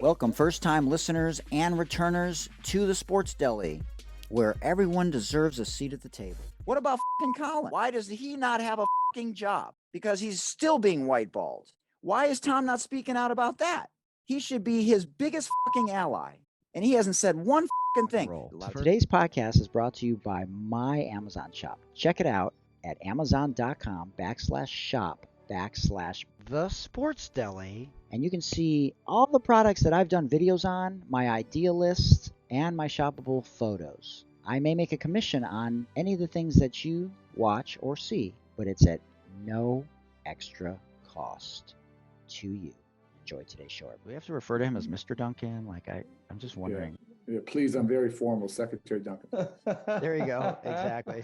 Welcome first-time listeners and returners to the Sports Deli, where everyone deserves a seat at the table. What about fucking Colin? Why does he not have a fucking job? Because he's still being whiteballed. Why is Tom not speaking out about that? He should be his biggest fucking ally, and he hasn't said one fucking thing. Today's podcast is brought to you by my Amazon shop. Check it out at amazon.com/shop/The Sports Deli. And you can see all the products that I've done videos on, my idea list, and my shoppable photos. I may make a commission on any of the things that you watch or see, but it's at no extra cost to you. Enjoy today's show. We have to refer to him as Mr. Duncan. I'm just wondering. Yeah, please, I'm very formal, Secretary Duncan. There you go. Exactly.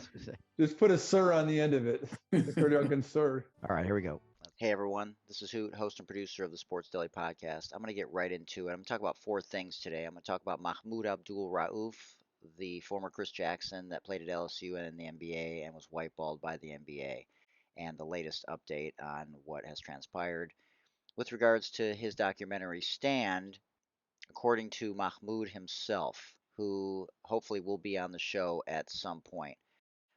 Just put a sir on the end of it. Secretary Duncan, sir. All right, here we go. Hey everyone, this is Hoot, host and producer of the Sports Deli podcast. I'm going to get right into it. I'm going to talk about four things today. I'm going to talk about Mahmoud Abdul Rauf, the former Chris Jackson that played at LSU and in the NBA and was whiteballed by the NBA, and the latest update on what has transpired. With regards to his documentary Stand, according to Mahmoud himself, who hopefully will be on the show at some point.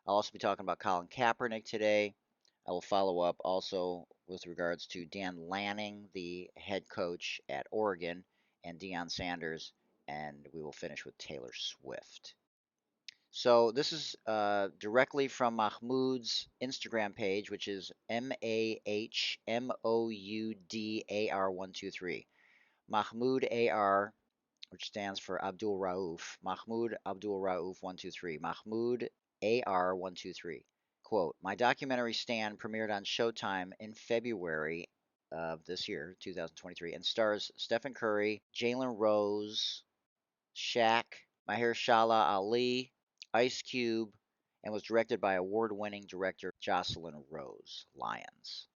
I'll also be talking about Colin Kaepernick today. I will follow up also with regards to Dan Lanning, the head coach at Oregon, and Deion Sanders, and we will finish with Taylor Swift. So this is directly from Mahmoud's Instagram page, which is MAHMOUDAR123. Mahmoud AR, which stands for Abdul Rauf. Mahmoud Abdul Rauf 123. Mahmoud AR 123. Quote, my documentary Stand premiered on Showtime in February of this year, 2023, and stars Stephen Curry, Jalen Rose, Shaq, Mahershala Ali, Ice Cube, and was directed by award-winning director Jocelyn Rose Lyons,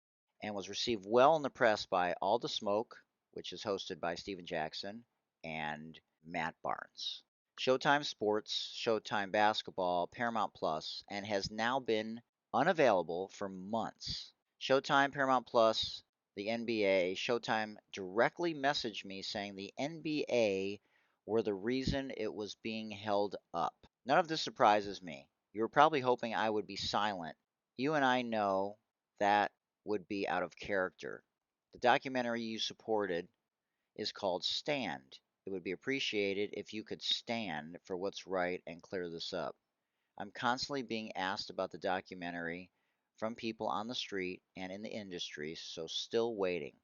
and was received well in the press by All the Smoke, which is hosted by Steven Jackson and Matt Barnes, Showtime Sports, Showtime Basketball, Paramount Plus, and has now been unavailable for months. Showtime, Paramount Plus, the NBA, Showtime directly messaged me saying the NBA were the reason it was being held up. None of this surprises me. You were probably hoping I would be silent. You and I know that would be out of character. The documentary you supported is called Stand. It would be appreciated if you could stand for what's right and clear this up. I'm constantly being asked about the documentary from people on the street and in the industry, so still waiting.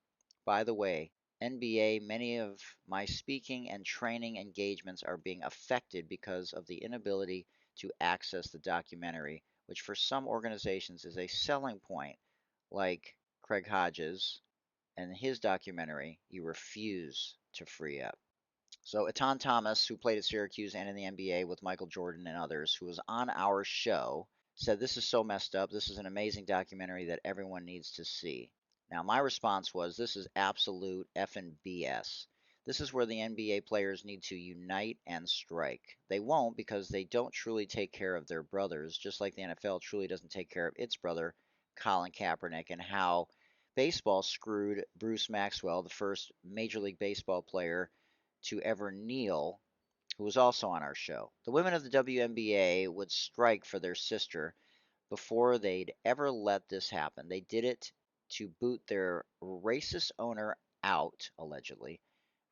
By the way, NBA, many of my speaking and training engagements are being affected because of the inability to access the documentary, which for some organizations is a selling point, like Craig Hodges and his documentary, you refuse to free up. So Etan Thomas, who played at Syracuse and in the NBA with Michael Jordan and others, who was on our show, said this is so messed up. This is an amazing documentary that everyone needs to see. Now my response was this is absolute effing BS. This is where the NBA players need to unite and strike. They won't because they don't truly take care of their brothers, just like the NFL truly doesn't take care of its brother, Colin Kaepernick, and how baseball screwed Bruce Maxwell, the first Major League Baseball player to ever kneel, who was also on our show. The women of the WNBA would strike for their sister before they'd ever let this happen. They did it to boot their racist owner out, allegedly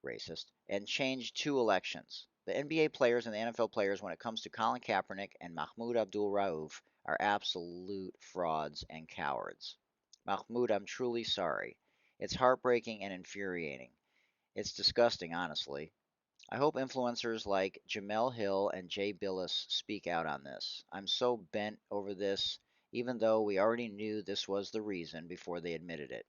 racist, and change 2 elections. The NBA players and the NFL players, when it comes to Colin Kaepernick and Mahmoud Abdul Rauf, are absolute frauds and cowards. Mahmoud, I'm truly sorry. It's heartbreaking and infuriating. It's disgusting, honestly. I hope influencers like Jamel Hill and Jay Billis speak out on this. I'm so bent over this, even though we already knew this was the reason before they admitted it.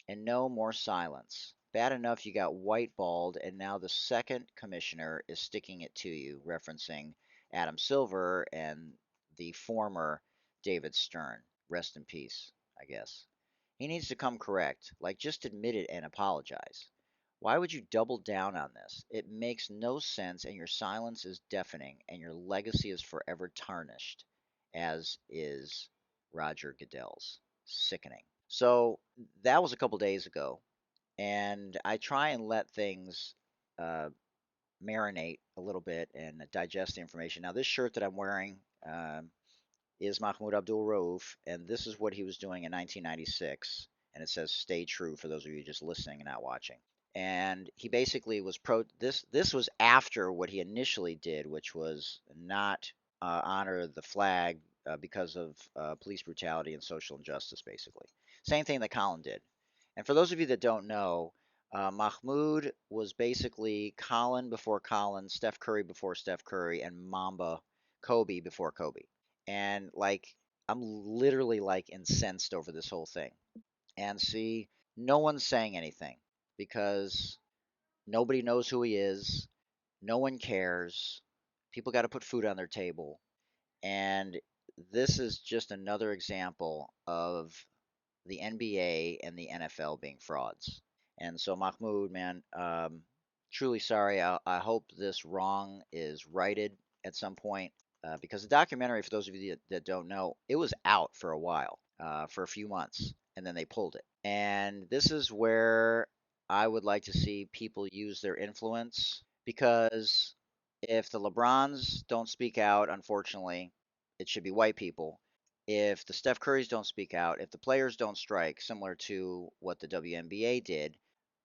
And no more silence. Bad enough you got whiteballed, and now the second commissioner is sticking it to you, referencing Adam Silver and the former David Stern. Rest in peace, I guess. He needs to come correct. Just admit it and apologize. Why would you double down on this? It makes no sense, and your silence is deafening, and your legacy is forever tarnished, as is Roger Goodell's. Sickening. So that was a couple days ago, and I try and let things marinate a little bit and digest the information. Now, this shirt that I'm wearing is Mahmoud Abdul Rauf, and this is what he was doing in 1996. And it says "Stay True" for those of you just listening and not watching. And he basically was this. This was after what he initially did, which was not honor the flag because of police brutality and social injustice. Basically, same thing that Colin did. And for those of you that don't know, Mahmoud was basically Colin before Colin, Steph Curry before Steph Curry, and Mamba Kobe before Kobe. And like, I'm literally like incensed over this whole thing. And see, no one's saying anything because nobody knows who he is. No one cares. People got to put food on their table. And this is just another example of the NBA and the NFL being frauds. And so, Mahmoud, man, truly sorry. I hope this wrong is righted at some point because the documentary, for those of you that don't know, it was out for a while, for a few months, and then they pulled it. And this is where I would like to see people use their influence because if the LeBrons don't speak out, unfortunately, it should be white people. If the Steph Currys don't speak out, if the players don't strike, similar to what the WNBA did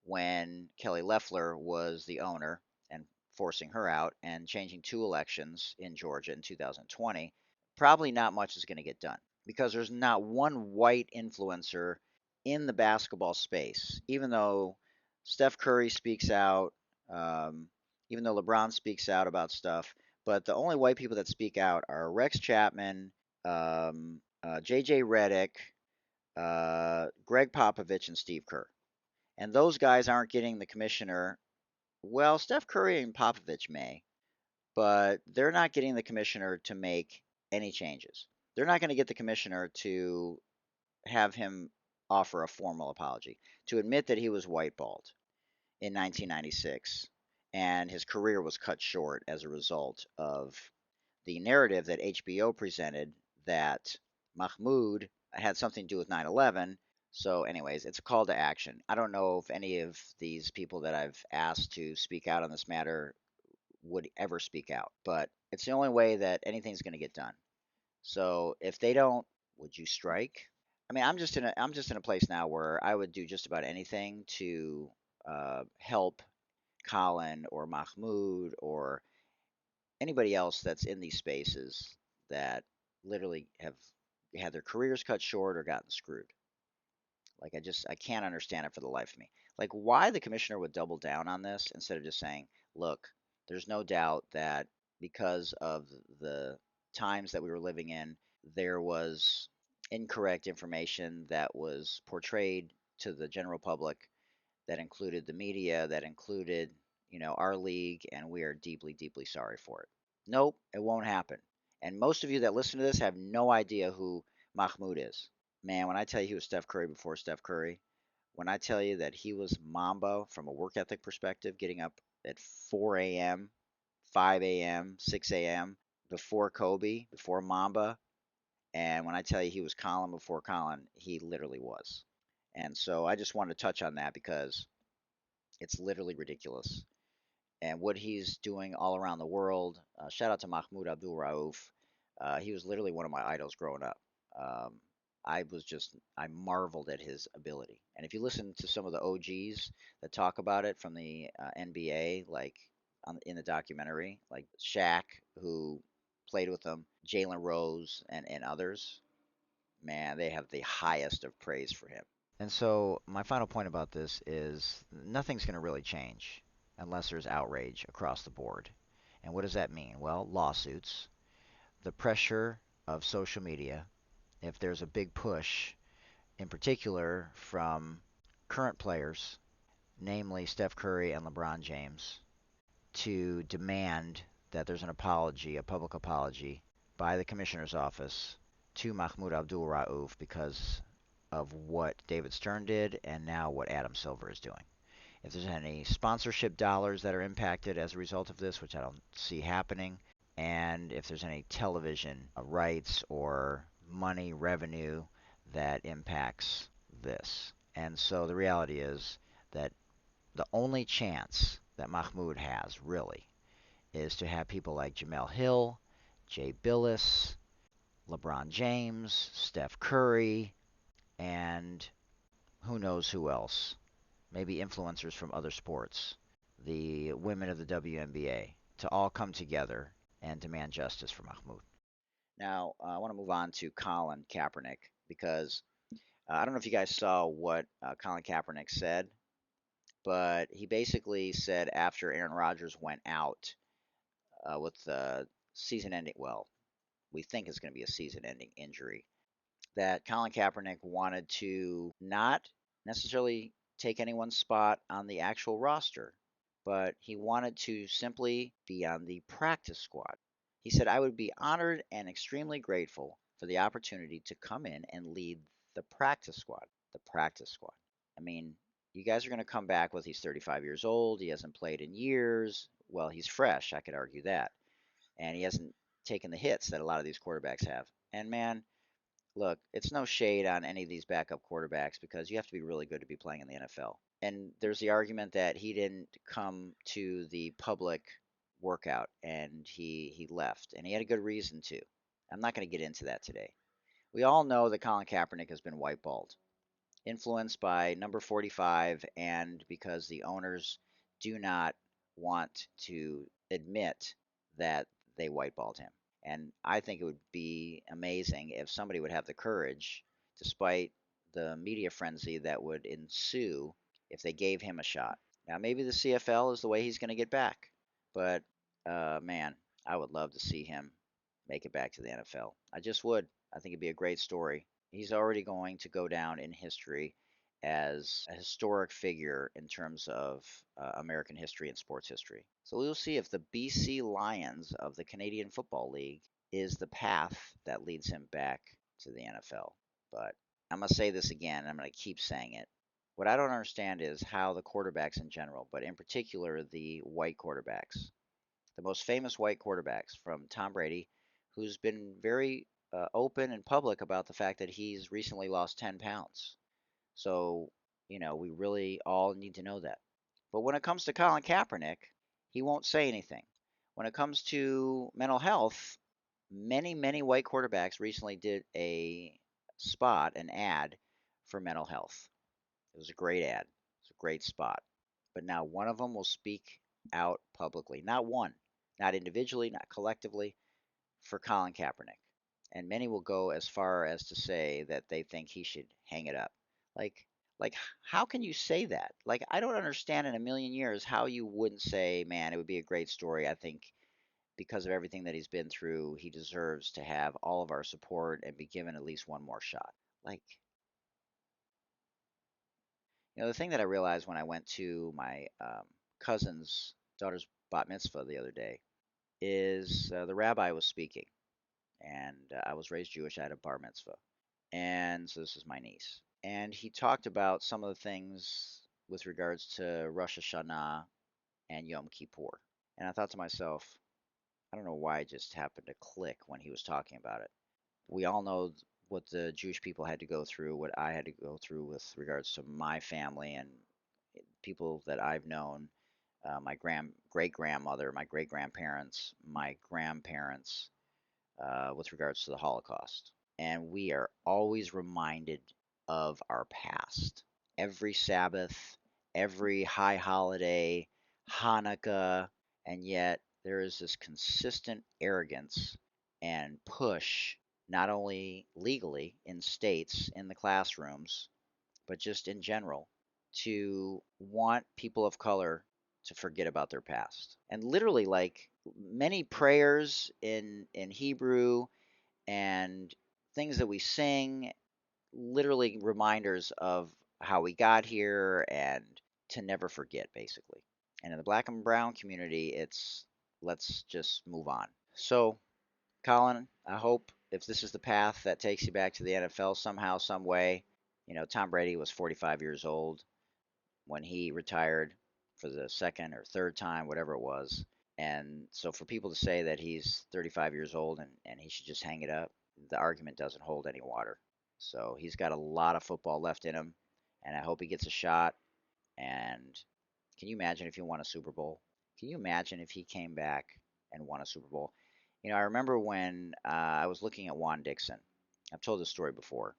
when Kelly Loeffler was the owner and forcing her out and changing two elections in Georgia in 2020, probably not much is going to get done because there's not one white influencer in the basketball space, even though Steph Curry speaks out, even though LeBron speaks out about stuff. But the only white people that speak out are Rex Chapman, JJ Redick, Greg Popovich, and Steve Kerr. And those guys aren't getting the commissioner. Well, Steph Curry and Popovich may, but they're not getting the commissioner to make any changes. They're not going to get the commissioner to have him offer a formal apology, to admit that he was whiteballed in 1996 and his career was cut short as a result of the narrative that HBO presented that Mahmoud had something to do with 9/11. So, anyways, it's a call to action. I don't know if any of these people that I've asked to speak out on this matter would ever speak out, but it's the only way that anything's going to get done. So, if they don't, would you strike? I mean, I'm just in a place now where I would do just about anything to help Colin or Mahmoud or anybody else that's in these spaces that literally have had their careers cut short or gotten screwed. Like I can't understand it for the life of me. Like why the commissioner would double down on this instead of just saying, "Look, there's no doubt that because of the times that we were living in, there was incorrect information that was portrayed to the general public that included the media, that included, our league, and we are deeply, deeply sorry for it." Nope, it won't happen. And most of you that listen to this have no idea who Mahmoud is. Man, when I tell you he was Steph Curry before Steph Curry, when I tell you that he was Mamba from a work ethic perspective, getting up at 4 a.m., 5 a.m., 6 a.m., before Kobe, before Mamba, and when I tell you he was Colin before Colin, he literally was. And so I just wanted to touch on that because it's literally ridiculous. And what he's doing all around the world, shout out to Mahmoud Abdul Rauf. He was literally one of my idols growing up. Um, I marveled at his ability. And if you listen to some of the OGs that talk about it from the NBA, like in the documentary, like Shaq, who played with him, Jalen Rose, and others, man, they have the highest of praise for him. And so, my final point about this is nothing's going to really change unless there's outrage across the board. And what does that mean? Well, lawsuits, the pressure of social media, if there's a big push, in particular from current players, namely Steph Curry and LeBron James, to demand that there's an apology, a public apology, by the commissioner's office to Mahmoud Abdul Rauf because of what David Stern did and now what Adam Silver is doing. If there's any sponsorship dollars that are impacted as a result of this, which I don't see happening, and if there's any television rights or money revenue that impacts this. And so the reality is that the only chance that Mahmoud has, really, is to have people like Jamel Hill, Jay Billis, LeBron James, Steph Curry, and who knows who else. Maybe influencers from other sports, the women of the WNBA, to all come together and demand justice for Mahmoud. Now, I want to move on to Colin Kaepernick because I don't know if you guys saw what Colin Kaepernick said, but he basically said after Aaron Rodgers went out with season ending, well, we think it's going to be a season ending injury, that Colin Kaepernick wanted to not necessarily take anyone's spot on the actual roster, but he wanted to simply be on the practice squad. He said, I would be honored and extremely grateful for the opportunity to come in and lead the practice squad. The practice squad. I mean, you guys are going to come back with he's 35 years old. He hasn't played in years. Well, he's fresh. I could argue that. And he hasn't taken the hits that a lot of these quarterbacks have. And man, look, it's no shade on any of these backup quarterbacks because you have to be really good to be playing in the NFL. And there's the argument that he didn't come to the public workout and he left. And he had a good reason to. I'm not going to get into that today. We all know that Colin Kaepernick has been whiteballed, influenced by number 45, and because the owners do not want to admit that they whiteballed him. And I think it would be amazing if somebody would have the courage, despite the media frenzy that would ensue, if they gave him a shot. Now, maybe the CFL is the way he's going to get back, but man, I would love to see him make it back to the NFL. I just would. I think it'd be a great story. He's already going to go down in history as a historic figure in terms of American history and sports history. So we'll see if the BC Lions of the Canadian Football League is the path that leads him back to the NFL. But I'm going to say this again, and I'm going to keep saying it. What I don't understand is how the quarterbacks in general, but in particular the white quarterbacks, the most famous white quarterbacks from Tom Brady, who's been very open and public about the fact that he's recently lost 10 pounds. So, we really all need to know that. But when it comes to Colin Kaepernick, he won't say anything. When it comes to mental health, many, many white quarterbacks recently did an ad for mental health. It was a great ad. It was a great spot. But now one of them will speak out publicly. Not one, not individually, not collectively, for Colin Kaepernick. And many will go as far as to say that they think he should hang it up. Like, like, how can you say that? Like, I don't understand in a million years how you wouldn't say, man, it would be a great story. I think because of everything that he's been through, he deserves to have all of our support and be given at least one more shot. Like, the thing that I realized when I went to my cousin's daughter's bat mitzvah the other day is the rabbi was speaking, and I was raised Jewish. I had a bar mitzvah, and so this is my niece, and he talked about some of the things with regards to Rosh Hashanah and Yom Kippur, and I thought to myself, I don't know why it just happened to click when he was talking about it. We all know what the Jewish people had to go through, what I had to go through with regards to my family and people that I've known, my great grandmother, my great grandparents, my grandparents, with regards to the Holocaust. And we are always reminded of our past. Every Sabbath, every high holiday, Hanukkah, and yet there is this consistent arrogance and push, not only legally in states, in the classrooms, but just in general, to want people of color to forget about their past. And literally, like many prayers in Hebrew and things that we sing, literally reminders of how we got here and to never forget, basically. And in the black and brown community, it's let's just move on. So, Colin, I hope if this is the path that takes you back to the NFL somehow, some way, Tom Brady was 45 years old when he retired for the second or third time, whatever it was. And so for people to say that he's 35 years old and he should just hang it up, the argument doesn't hold any water. So he's got a lot of football left in him, and I hope he gets a shot. And Can you imagine if he won a Super Bowl? Can you imagine if he came back and won a Super Bowl? I remember when I was looking at Juan Dixon. I've told this story before,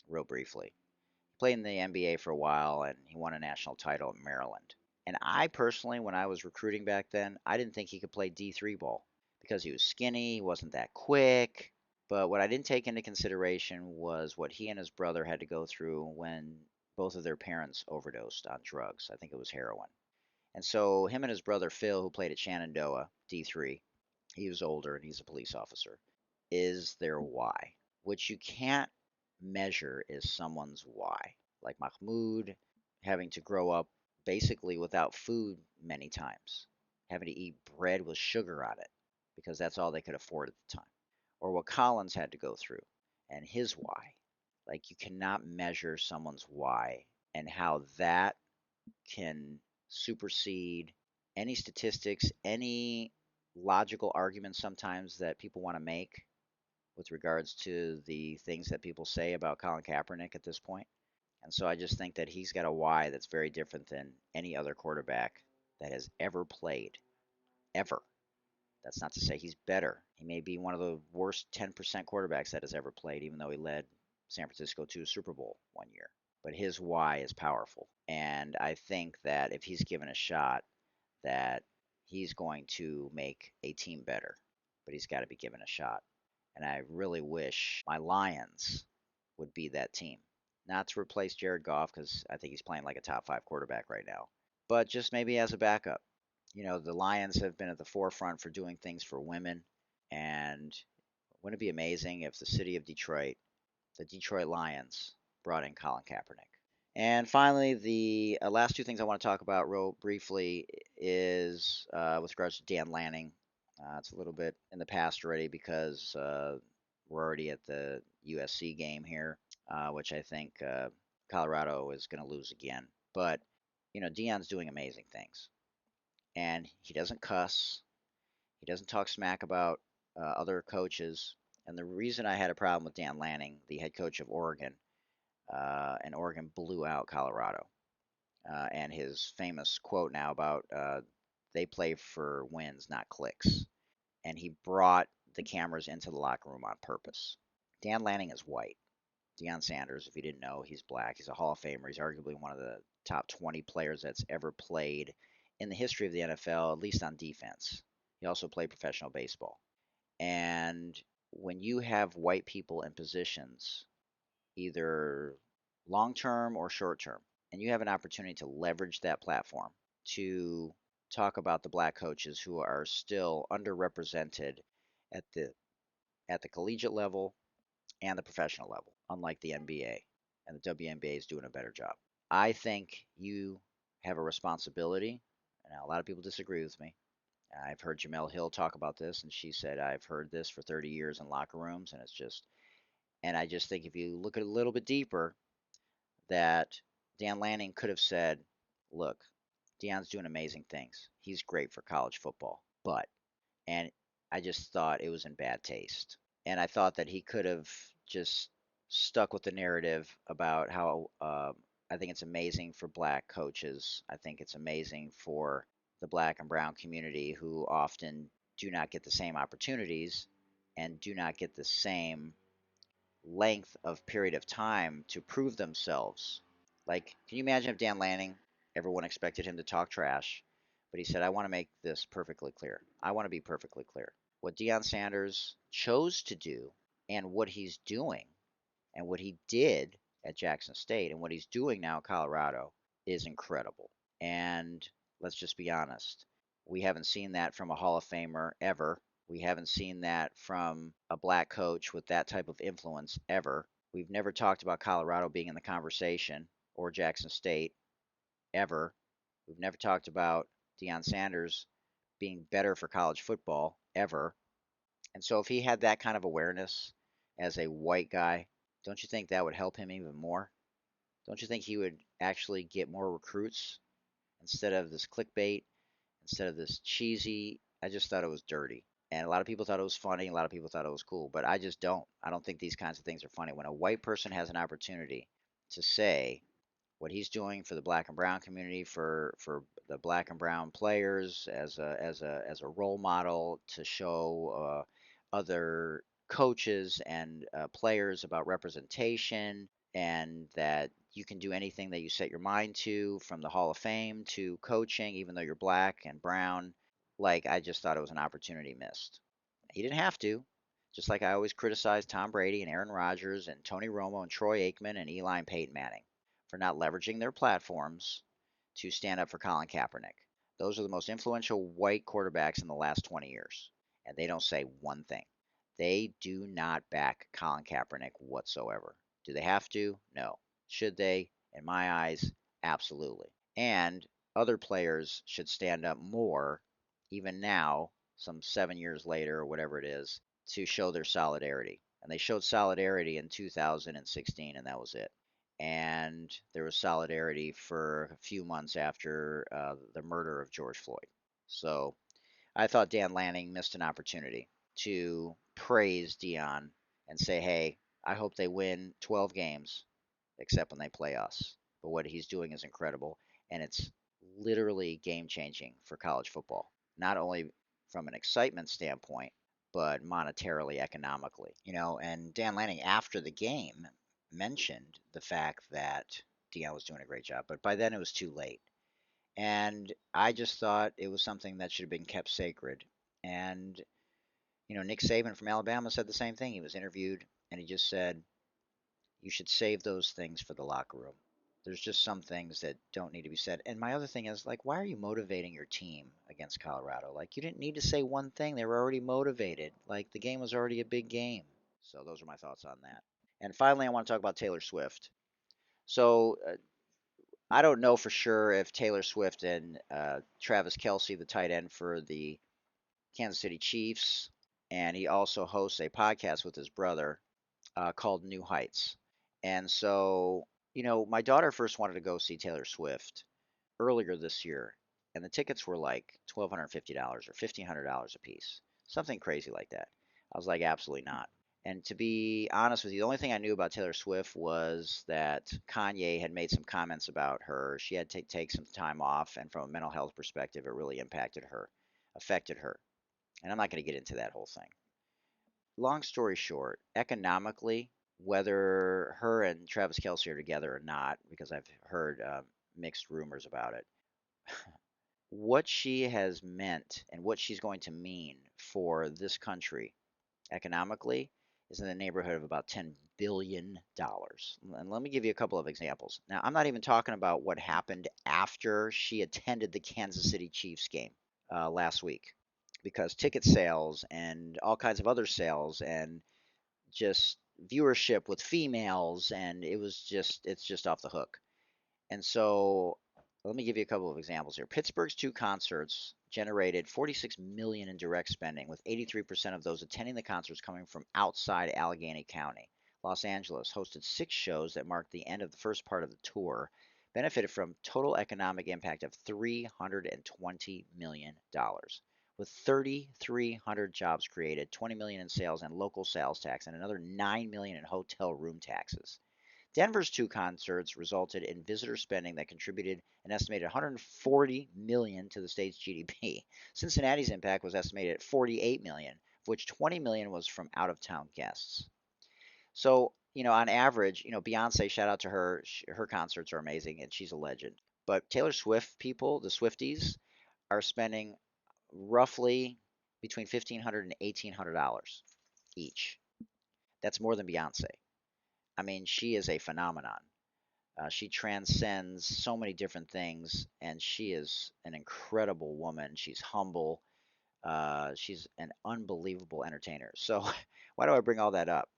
real briefly. He played in the NBA for a while, and he won a national title in Maryland. And I personally, when I was recruiting back then, I didn't think he could play D3 ball because he was skinny, he wasn't that quick. But what I didn't take into consideration was what he and his brother had to go through when both of their parents overdosed on drugs. I think it was heroin. And so him and his brother Phil, who played at Shenandoah D3, he was older and he's a police officer, is their why. What you can't measure is someone's why. Like Mahmoud having to grow up basically without food many times, having to eat bread with sugar on it because that's all they could afford at the time. Or what Collins had to go through and his why. Like you cannot measure someone's why and how that can supersede any statistics, any logical arguments sometimes that people want to make with regards to the things that people say about Colin Kaepernick at this point. And so I just think that he's got a why that's very different than any other quarterback that has ever played, ever. That's not to say he's better. He may be one of the worst 10% quarterbacks that has ever played, even though he led San Francisco to a Super Bowl one year. But his why is powerful. And I think that if he's given a shot, that he's going to make a team better. But he's got to be given a shot. And I really wish my Lions would be that team. Not to replace Jared Goff, because I think he's playing like a top 5 quarterback right now, but just maybe as a backup. The Lions have been at the forefront for doing things for women. And wouldn't it be amazing if the city of Detroit, the Detroit Lions, brought in Colin Kaepernick? And finally, the last two things I want to talk about real briefly is with regards to Dan Lanning. It's a little bit in the past already because we're already at the USC game here, which I think Colorado is going to lose again. But, Deion's doing amazing things. And he doesn't cuss. He doesn't talk smack about other coaches. And the reason I had a problem with Dan Lanning, the head coach of Oregon, and Oregon blew out Colorado. And his famous quote now about they play for wins, not clicks. And he brought the cameras into the locker room on purpose. Dan Lanning is white. Deion Sanders, if you didn't know, he's black. He's a Hall of Famer. He's arguably one of the top 20 players that's ever played in the history of the NFL, at least on defense. He also played professional baseball. And when you have white people in positions, either long term or short term, and you have an opportunity to leverage that platform to talk about the black coaches who are still underrepresented at the collegiate level and the professional level, unlike the NBA, and the WNBA is doing a better job. I think you have a responsibility, and a lot of people disagree with me. I've heard Jamel Hill talk about this, and she said, I've heard this for 30 years in locker rooms, and I just think if you look at it a little bit deeper, that Dan Lanning could have said, look, Deion's doing amazing things. He's great for college football, and I just thought it was in bad taste. And I thought that he could have just stuck with the narrative about how I think it's amazing for black coaches. I think it's amazing for the black and brown community who often do not get the same opportunities and do not get the same length of period of time to prove themselves. Like, can you imagine if Dan Lanning, everyone expected him to talk trash, but he said, I want to make this perfectly clear. I want to be perfectly clear. What Deion Sanders chose to do and what he's doing and what he did at Jackson State and what he's doing now at Colorado is incredible. And let's just be honest. We haven't seen that from a Hall of Famer ever. We haven't seen that from a black coach with that type of influence ever. We've never talked about Colorado being in the conversation or Jackson State ever. We've never talked about Deion Sanders being better for college football ever. And so if he had that kind of awareness as a white guy, don't you think that would help him even more? Don't you think he would actually get more recruits instead of this clickbait, instead of this cheesy? I just thought it was dirty. And a lot of people thought it was funny. A lot of people thought it was cool. But I just don't. I don't think these kinds of things are funny. When a white person has an opportunity to say what he's doing for the black and brown community, for the black and brown players as a role model to show other coaches and players about representation, and that you can do anything that you set your mind to, from the Hall of Fame to coaching, even though you're black and brown. Like, I just thought it was an opportunity missed. He didn't have to. Just like I always criticize Tom Brady and Aaron Rodgers and Tony Romo and Troy Aikman and Eli and Peyton Manning for not leveraging their platforms to stand up for Colin Kaepernick. Those are the most influential white quarterbacks in the last 20 years, and they don't say one thing. They do not back Colin Kaepernick whatsoever. Do they have to? No. Should they? In my eyes, absolutely. And other players should stand up more, even now, some 7 years later or whatever it is, to show their solidarity. And they showed solidarity in 2016, and that was it. And there was solidarity for a few months after the murder of George Floyd. So I thought Dan Lanning missed an opportunity to praise Deion and say, hey, I hope they win 12 games, except when they play us. But what he's doing is incredible, and it's literally game changing for college football, not only from an excitement standpoint, but monetarily, economically. And Dan Lanning, after the game, mentioned the fact that Deion was doing a great job, but by then it was too late. And I just thought it was something that should have been kept sacred. And, Nick Saban from Alabama said the same thing. He was interviewed, and he just said, you should save those things for the locker room. There's just some things that don't need to be said. And my other thing is, like, why are you motivating your team against Colorado? Like, you didn't need to say one thing. They were already motivated. Like, the game was already a big game. So those are my thoughts on that. And finally, I want to talk about Taylor Swift. So I don't know for sure if Taylor Swift and Travis Kelce, the tight end for the Kansas City Chiefs, and he also hosts a podcast with his brother called New Heights. And so, my daughter first wanted to go see Taylor Swift earlier this year, and the tickets were like $1,250 or $1,500 a piece, something crazy like that. I was like, absolutely not. And to be honest with you, the only thing I knew about Taylor Swift was that Kanye had made some comments about her. She had to take some time off, and from a mental health perspective, it really affected her. And I'm not going to get into that whole thing. Long story short, economically, whether her and Travis Kelce are together or not, because I've heard mixed rumors about it, what she has meant and what she's going to mean for this country economically is in the neighborhood of about $10 billion. And let me give you a couple of examples. Now, I'm not even talking about what happened after she attended the Kansas City Chiefs game last week, because ticket sales and all kinds of other sales and just viewership with females, and it's just off the hook. And so let me give you a couple of examples here. Pittsburgh's two concerts generated $46 million in direct spending, with 83% of those attending the concerts coming from outside Allegheny County. Los Angeles hosted 6 shows that marked the end of the first part of the tour, benefited from total economic impact of $320 million, with 3,300 jobs created, 20 million in sales and local sales tax, and another 9 million in hotel room taxes. Denver's 2 concerts resulted in visitor spending that contributed an estimated 140 million to the state's GDP. Cincinnati's impact was estimated at 48 million, of which 20 million was from out-of-town guests. So, on average, Beyonce, shout out to her, her concerts are amazing and she's a legend. But Taylor Swift people, the Swifties, are spending roughly between $1,500 and $1,800 each. That's more than Beyonce. I mean, she is a phenomenon. She transcends so many different things, and she is an incredible woman. She's humble. She's an unbelievable entertainer. So, why do I bring all that up?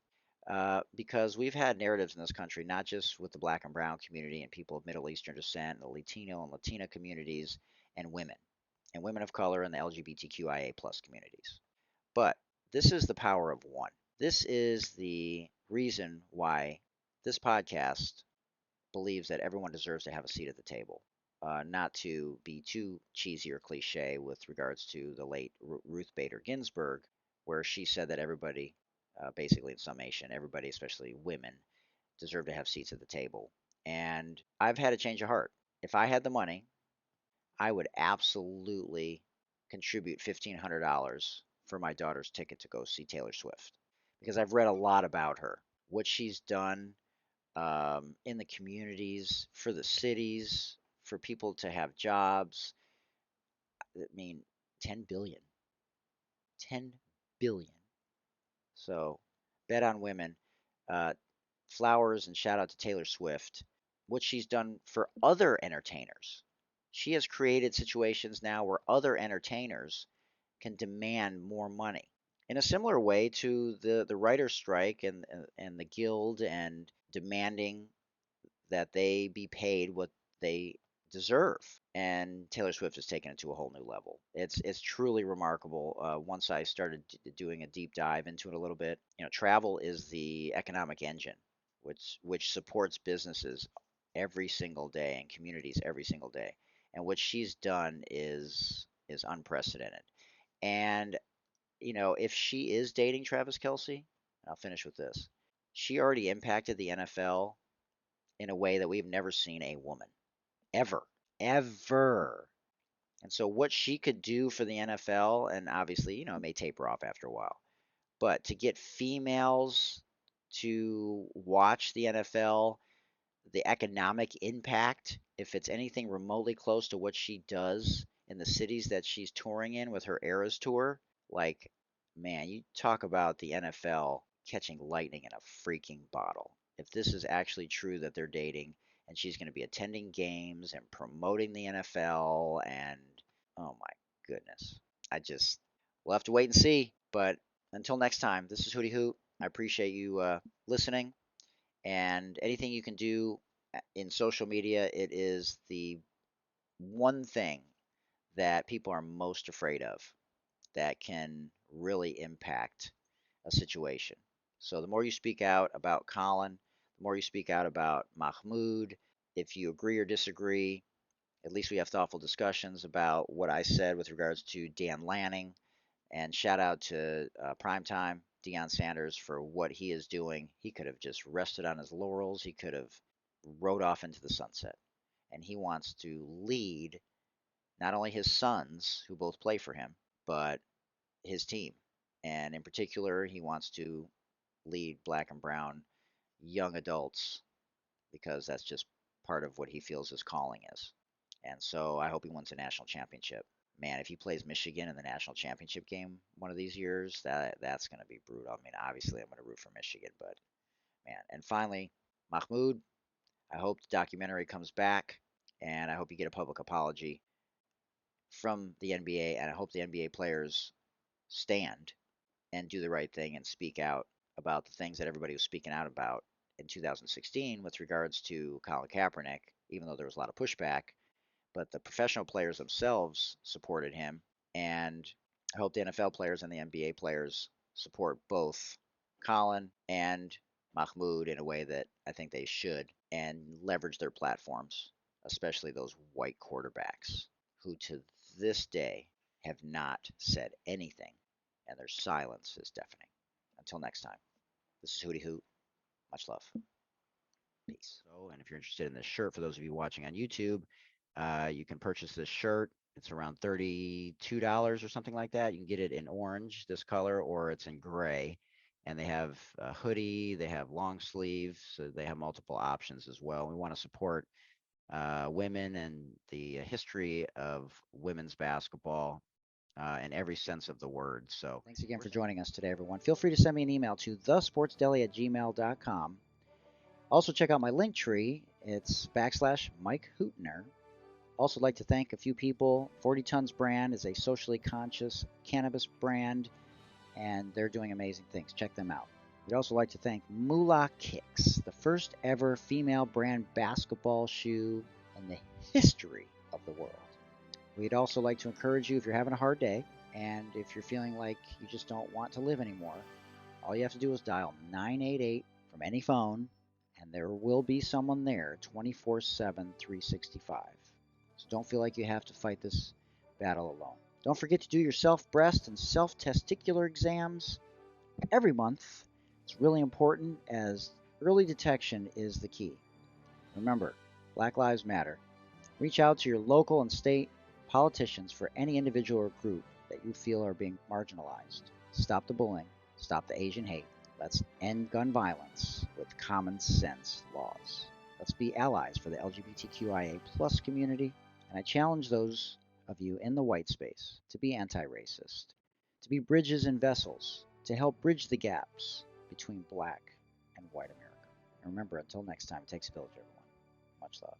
Because we've had narratives in this country, not just with the black and brown community and people of Middle Eastern descent, the Latino and Latina communities, and women of color and the LGBTQIA plus communities. But this is the power of one. This is the reason why this podcast believes that everyone deserves to have a seat at the table. Not to be too cheesy or cliche with regards to the late Ruth Bader Ginsburg, where she said that everybody, basically in summation, everybody, especially women, deserve to have seats at the table. And I've had a change of heart. If I had the money, I would absolutely contribute $1,500 for my daughter's ticket to go see Taylor Swift because I've read a lot about her, what she's done in the communities, for the cities, for people to have jobs. I mean, 10 billion. 10 billion. So, bet on women. Uh, Flowers and shout out to Taylor Swift. What she's done for other entertainers. She has created situations now where other entertainers can demand more money. In a similar way to the writer's strike and the guild and demanding that they be paid what they deserve. And Taylor Swift has taken it to a whole new level. It's truly remarkable. Once I started doing a deep dive into it a little bit, travel is the economic engine, which supports businesses every single day and communities every single day. And what she's done is unprecedented. And if she is dating Travis Kelce, I'll finish with this. She already impacted the NFL in a way that we've never seen a woman ever, ever. And so what she could do for the NFL, and obviously, it may taper off after a while, but to get females to watch the NFL, the economic impact, if it's anything remotely close to what she does in the cities that she's touring in with her Eras tour, like, man, you talk about the NFL catching lightning in a freaking bottle. If this is actually true that they're dating and she's going to be attending games and promoting the NFL, and oh my goodness. We'll have to wait and see. But until next time, this is Hootie Hoot. I appreciate you listening, and anything you can do in social media, it is the one thing that people are most afraid of that can really impact a situation. So the more you speak out about Colin, the more you speak out about Mahmoud, if you agree or disagree, at least we have thoughtful discussions about what I said with regards to Dan Lanning. And shout out to Primetime, Deion Sanders, for what he is doing. He could have just rested on his laurels. He could have rode off into the sunset. And he wants to lead not only his sons, who both play for him, but his team. And in particular, he wants to lead black and brown young adults because that's just part of what he feels his calling is. And so I hope he wins a national championship. Man, if he plays Michigan in the national championship game one of these years, that's going to be brutal. I mean, obviously I'm going to root for Michigan, but man. And finally, Mahmoud, I hope the documentary comes back, and I hope you get a public apology from the NBA, and I hope the NBA players stand and do the right thing and speak out about the things that everybody was speaking out about in 2016 with regards to Colin Kaepernick, even though there was a lot of pushback. But the professional players themselves supported him, and I hope the NFL players and the NBA players support both Colin and Mahmoud in a way that I think they should, and leverage their platforms, especially those white quarterbacks who to this day have not said anything, and their silence is deafening. Until next time, this is Hootie Hoot. Much love. Peace. So, and if you're interested in this shirt, for those of you watching on YouTube, you can purchase this shirt. It's around $32 or something like that. You can get it in orange, this color, or it's in gray. And they have a hoodie, they have long sleeves, so they have multiple options as well. We want to support women and the history of women's basketball in every sense of the word. So thanks again for joining us today, everyone. Feel free to send me an email to thesportsdeli@gmail.com. Also, check out my link tree. It's /Mike Hootner. Also, like to thank a few people. 40 Tons Brand is a socially conscious cannabis brand, and they're doing amazing things. Check them out. We'd also like to thank Moolah Kicks, the first ever female brand basketball shoe in the history of the world. We'd also like to encourage you, if you're having a hard day and if you're feeling like you just don't want to live anymore, all you have to do is dial 988 from any phone, and there will be someone there 24/7, 365. So don't feel like you have to fight this battle alone. Don't forget to do your self-breast and self-testicular exams every month. It's really important, as early detection is the key. Remember, Black Lives Matter. Reach out to your local and state politicians for any individual or group that you feel are being marginalized. Stop the bullying. Stop the Asian hate. Let's end gun violence with common sense laws. Let's be allies for the LGBTQIA plus community. And I challenge those of you in the white space to be anti-racist, to be bridges and vessels, to help bridge the gaps between black and white America. And remember, until next time, it takes a village, everyone. Much love.